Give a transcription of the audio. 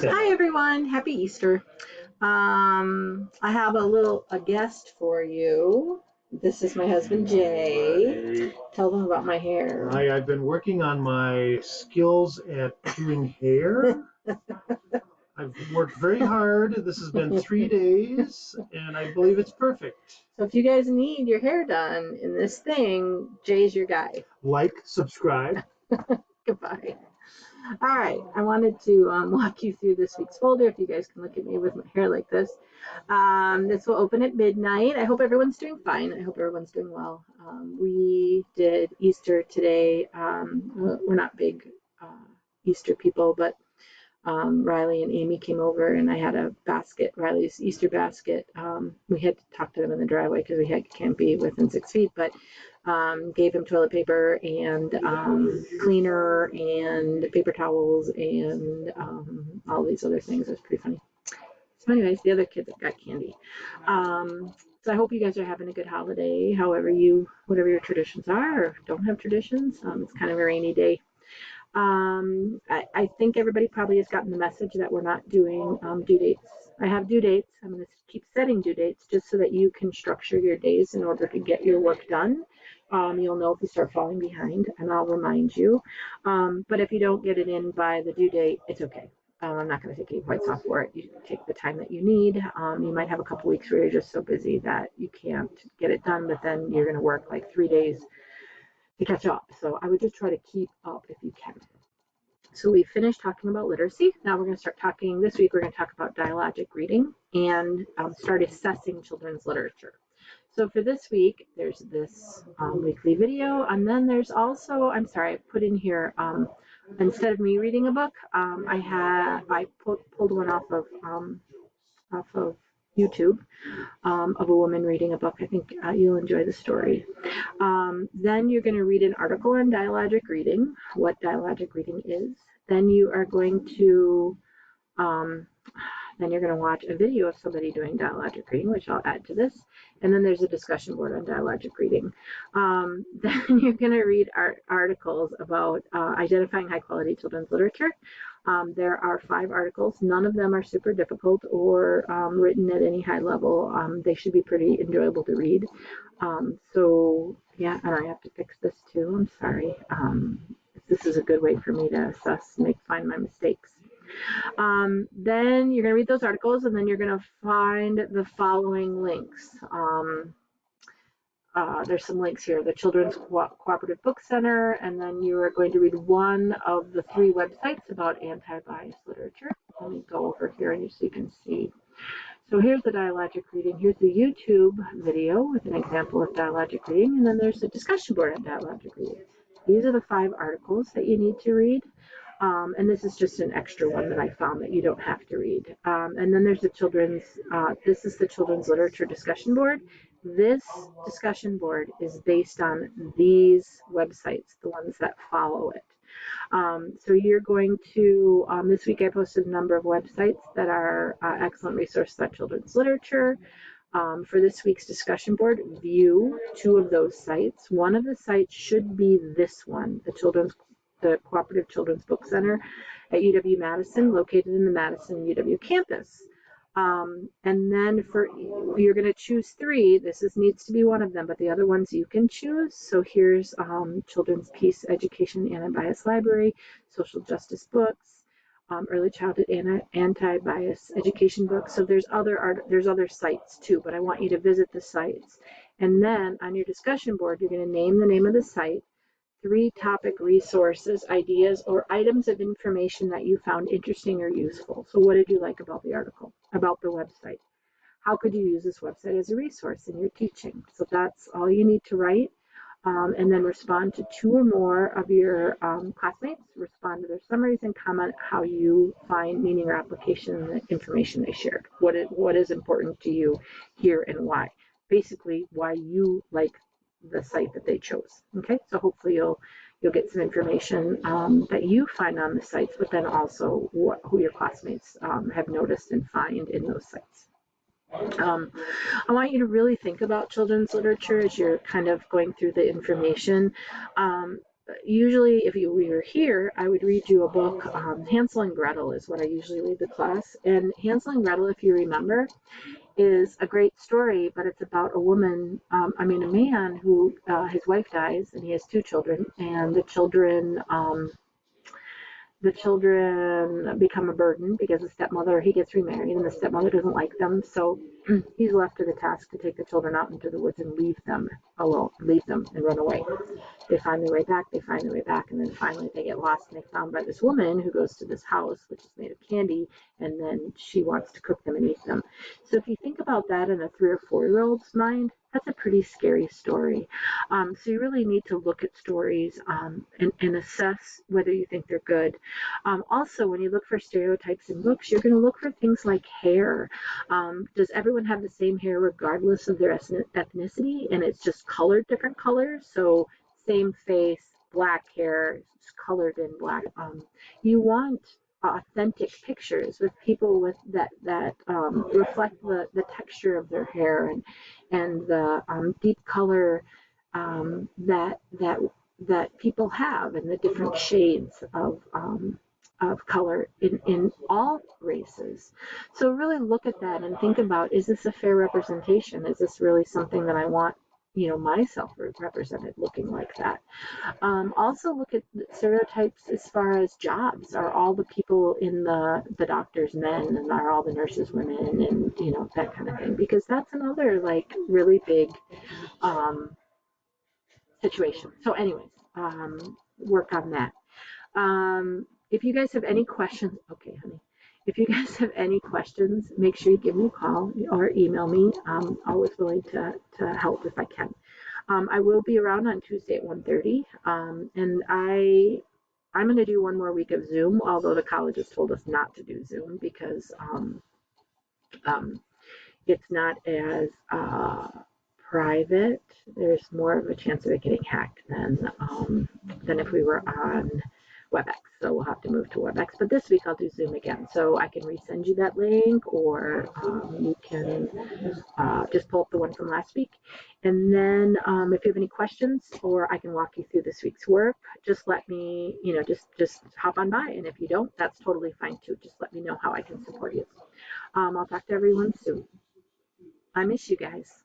Hi everyone, happy Easter. I have a guest for you. This is my husband Jay. Tell them about my hair. Hi, I've been working on my skills at doing hair. I've worked very hard. This has been 3 days, and I believe it's perfect. So if you guys need your hair done in this thing, Jay's your guy. Like, subscribe. Goodbye. All right, I wanted to walk you through this week's folder. If you guys can look at me with my hair like this. This will open at midnight. I hope everyone's doing fine. I hope everyone's doing well. We did Easter today. We're not big Easter people, but Riley and Amy came over and I had a basket, Riley's Easter basket. We had to talk to them in the driveway because we can't be within 6 feet, but gave him toilet paper and cleaner and paper towels and all these other things. It was pretty funny. So anyways, the other kids got candy. So I hope you guys are having a good holiday, whatever your traditions are or don't have traditions. It's kind of a rainy day. I think everybody probably has gotten the message that we're not doing due dates. I have due dates. I'm going to keep setting due dates just so that you can structure your days in order to get your work done. You'll know if you start falling behind, and I'll remind you. But if you don't get it in by the due date, it's okay. I'm not going to take any points off for it. You take the time that you need. You might have a couple weeks where you're just so busy that you can't get it done, but then you're going to work like 3 days to catch up. So I would just try to keep up if you can. So we finished talking about literacy. Now we're going to start talking, this week we're going to talk about dialogic reading and start assessing children's literature. So for this week, there's this weekly video, and then there's also, I put in here, instead of me reading a book, I pulled one off of YouTube of a woman reading a book. I think you'll enjoy the story. Then you're going to read an article on dialogic reading, what dialogic reading is. Then you are going to watch a video of somebody doing dialogic reading, which I'll add to this. And then there's a discussion board on dialogic reading. Then you're going to read articles about identifying high quality children's literature. There are 5 articles. None of them are super difficult or written at any high level. They should be pretty enjoyable to read. So yeah, and I have to fix this too. I'm sorry. This is a good way for me to assess, find my mistakes. Then you're going to read those articles, and then you're going to find the following links. There's some links here, the Children's Cooperative Book Center, and then you are going to read one of the 3 websites about anti-bias literature. Let me go over here so you can see. So here's the dialogic reading. Here's the YouTube video with an example of dialogic reading, and then there's the discussion board on dialogic reading. These are the 5 articles that you need to read. And this is just an extra one that I found that you don't have to read. And then there's this is the Children's Literature Discussion Board. This discussion board is based on these websites, the ones that follow it. So you're going to, this week I posted a number of websites that are excellent resources on children's literature. For this week's discussion board, view 2 of those sites. One of the sites should be this one, the Cooperative Children's Book Center at UW-Madison, located in the Madison UW campus. And then you're going to choose 3. This needs to be one of them, but the other ones you can choose. So here's Children's Peace Education Anti-Bias Library, Social Justice Books, Early Childhood Anti-Bias Education Books. So there's other sites too, but I want you to visit the sites. And then on your discussion board, you're going to name the name of the site, 3 topic resources, ideas, or items of information that you found interesting or useful. So what did you like about the article, about the website? How could you use this website as a resource in your teaching? So that's all you need to write. And then respond to 2 or more of your classmates, respond to their summaries, and comment how you find meaning or application in the information they shared. What is important to you here and why? Basically, why you like the site that they chose. Okay, so hopefully you'll get some information that you find on the sites, but then also who your classmates have noticed and find in those sites. I want you to really think about children's literature as you're kind of going through the information. usually if you were here, I would read you a book. Hansel and Gretel is what I usually read the class. And Hansel and Gretel, if you remember, is a great story, but it's about a woman, a man who, his wife dies and he has two children, and the children become a burden because he gets remarried and the stepmother doesn't like them. So he's left to the task to take the children out into the woods and leave them alone, leave them and run away. They find their way back, and then finally they get lost and they're found by this woman who goes to this house, which is made of candy, and then she wants to cook them and eat them. So if you think about that in a 3 or 4-year-old's mind, that's a pretty scary story. So you really need to look at stories and assess whether you think they're good. Also, when you look for stereotypes in books, you're going to look for things like hair. Does everyone have the same hair regardless of their ethnicity? And it's just colored different colors. So same face, black hair, colored in black. You want authentic pictures with people with that reflect the texture of their hair and the deep color that people have and the different shades of color in all races. So really look at that and think about, is this a fair representation? Is this really something that I want, myself represented looking like that? Also look at stereotypes as far as jobs. Are all the people in the doctors men, and are all the nurses women, and that kind of thing? Because that's another like really big situation. So anyways, work on that. If you guys have any questions, okay, honey. If you guys have any questions, make sure you give me a call or email me. I'm always willing to help if I can. I will be around on Tuesday at 1:30, and I'm going to do one more week of Zoom, although the college has told us not to do Zoom because it's not as private. There's more of a chance of it getting hacked than if we were on WebEx. So we'll have to move to WebEx. But this week I'll do Zoom again. So I can resend you that link, or you can just pull up the one from last week. And then if you have any questions, or I can walk you through this week's work, just let me, just hop on by. And if you don't, that's totally fine too. Just let me know how I can support you. I'll talk to everyone soon. I miss you guys.